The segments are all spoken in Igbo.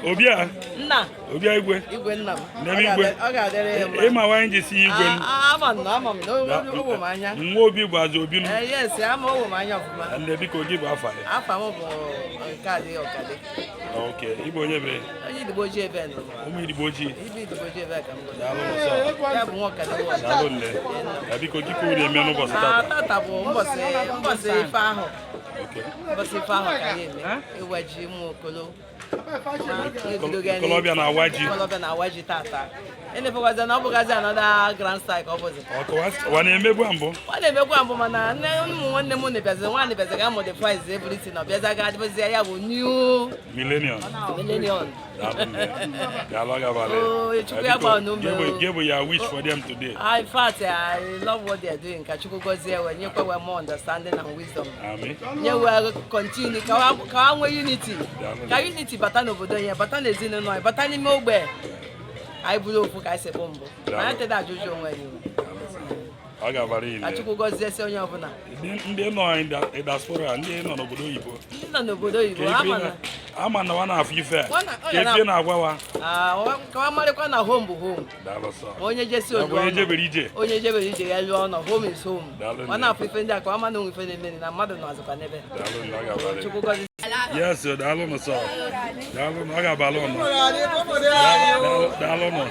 Obia nna Obia igwe nna m neme igwe ọ ga-adịrị ya mma ịma wanyị ji si igwe ama m n'ogbo m anya nwa obi bụ azụ obi nụ yes ama ogbo m anya ọfụma nne biko gị bụ afa ya afa m bụ nke adịghị ọkadị oke ịbụ onye be onye Igbo ojii ebe nọ ụmụ Igbo ojii ibe Igbo ojii ebe ka m bụ daalụ nsọ ya bụ nwa ọkadị daalụ nne ya biko gị ka uri eme n'ụbọchị tata tata bụ mbọsị ife ahụ oke mbọsị ife ahụ ka ya eme ịwaji ụmụ okolo kolobịa na awa ji kolobịa na awa ji tata elefekwazi na ọ bụgazi anọda grand style ka ọ bụzi wa na-emegbu mbụ ọ na-emekwa mbụ mana nne ụmụ nwanne m na-ebiazi nwa na-ebiazi ga modify everything na ọbịazi aga adịbụzi ya bụ new millennium Chukwu ya gba n'ume give ya wish for them today in fact I love what they are doing ka Chukwu gozie we nyekwa we more understanding and wisdom amen nye we continue ka ha nwee unity ka unity bata n'obodo ya bata n'ezinụlọ anyị bata n'ime ogbe anyị bụrụ ofu ka anyị si bụ mbụ anyị teda ajụjụ onwe anyị ọ ga-abara ile ka Chukwu gọzie si onye ọbụla ndị nọ diaspora ndị nọ n'obodo oyibo ndị nọ n'obodo oyibo ama na wa na-afụ ife ka efe na-agwa wa ka wa marịkwa na home bụ home onye jesi odu onye jebere ije ya lụọ ọnọ home is home ọ na-afụ ife ndị a ka wa ma na onwe ife na-emeri na mmadụ nọ azụkwa n'ebe Chukwu gọzie yes daalụ nụ sọ daalụ nụ ọ ga-abalụ ọnụ daalụ nụ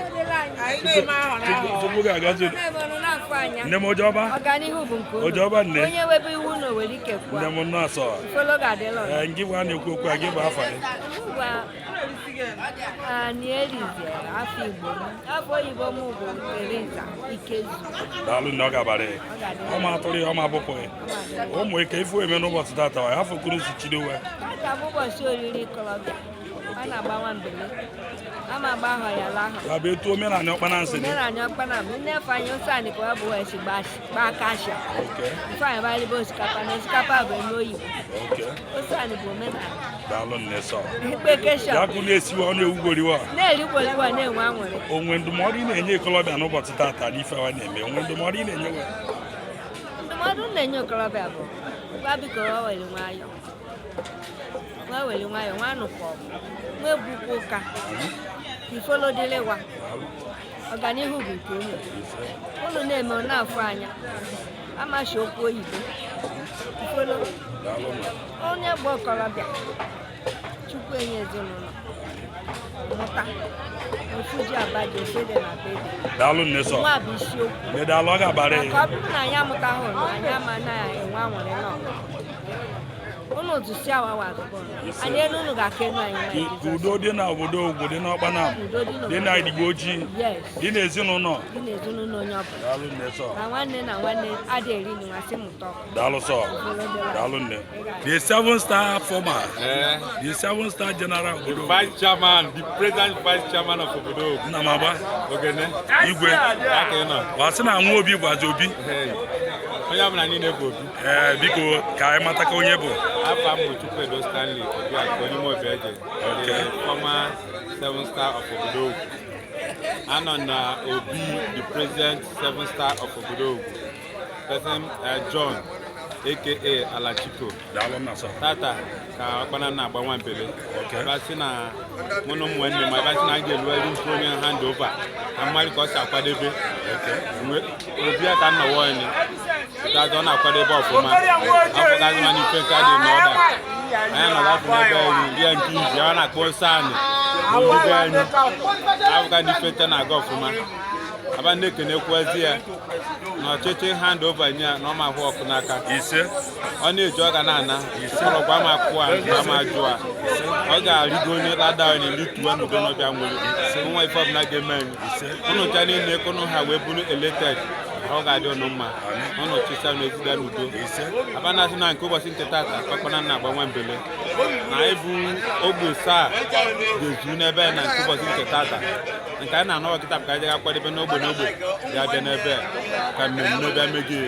Chukwu ga-agọzi nne m Ojeọba Ojeọba nne onye webe iwu na nwere ike kwuo nne m nọ asọ ngị gwa na-ekwu okwu a gị bụ afa anyị erizie afọ Igbo afọ oyibo m bụ Teresa Ikezu daalụ nne ọ ga-abara ọ ma atụrụ ya ọ ma bụpụghị ụmụ ike ifu eme n'ụbọchị tata ya afọ kwuru si chidowe ka bụ ụbọchị oriri kolobịa a na-agba nwambele a ma agba ahọ ya lahụ ya bụ etu omenala ọkpana nsị dị omenala ọkpana m nne fanye ose anyị ka ọ bụ esi gba kasha ife anyị gbalịba osikapa na osikapa bụ eme oyibo ose anyị bụ omenala daalụ nne sọ ikpe kesha ya kụ na-esiwa ọ na-ewugoriwa na-erigworiwa na-enwe anwụrị onwe ndụmọdụ ị na-enye ikolobịa n'ụbọchị tata n'ife wa na-eme onwe ndụmọdụ ị na-enye we ndụmọdụ na-enye okorobịa bụ gwa biko o were nwayọ nwa nụkọ nwa egbukwa ụka ifolodelewa ọganihu bụ nke unu unu na-eme na-afụ anya amachi okwu oyibo ifolo onye bụ okorobịa Chukwu enye ezinụlọ mụta ofuji abaji osede na bebe daalụ nne sọ nwa bụ isiokwu daalụ ọ ga-abara maka ọ bụrụ na anyị amụtaghị ụnụ anyị ama na-enwe anwụrị n'ọgụ unu dusi awawa azụbọ anyị elu unu ga-aka enu anyị ka udo dị na obodo Ugwu dị n'Ọkpana dị na Igbo ojii dị n'ezinụlọ onye ọbụla daalụ nne sọ na nwanne adị eri nwa sị mụta daalụ sọ daalụ nne the 7-star former the 7-star general obodo vice chairman the president vice chairman of obodo nna m agba ogene igwe wasị na nwa obi bụ azụ obi onye ọbụla niile bụ obi biko ka anyị mata ka onye bụ afọ m bụ Chukwuedo Stanley Obiakụ onye Imobeje the former 7-star of obodo anọ na Obi the president 7-star of obodo person John aka Alachiko tata ka ọkpana na-agba nwambele basị na mụ na ụmụ nwanne ma basị na a ga-elughari nke onye hand over na mmadụ ka ọ si akwadebe obi a ka nnọwọ anyị ọ na-akwadebe ọfụma afọgazi mana ife nke dị n'ọda anyị nọgafụ n'ebe anyị rie nke izi ọ na-akpọ ose anyị n'obibe anyị afọga ndị ife na-aga ọfụma aba na-ekenekwezi ya na ọchịchị hand over nye ya na ọma ahụ ọkụ n'aka ọ na-eji ọ ga na-ana ọrọgwa ma akwụ a ma jụọ ọ ga-arịgo onye lada onye lituwa n'udo n'ọbịa nwere nwa ife ọbụla ga-eme anyị ụnụ cha niile ụnụ ha wee bụrụ elected ọ ga-adị ọnụ mma ụnụ chịsa n'ezigbo n'udo aba na-asị na nke ụbọchị nke tata ọkpana na-agba nwambele na ịbụ ogbe saa ga-ezu n'ebe na nke ụbọchị nke tata nke anyị na-anọwa kịta ka anyị ga-akwadebe n'ogbe ya bịa n'ebe ka mmemme bịa megie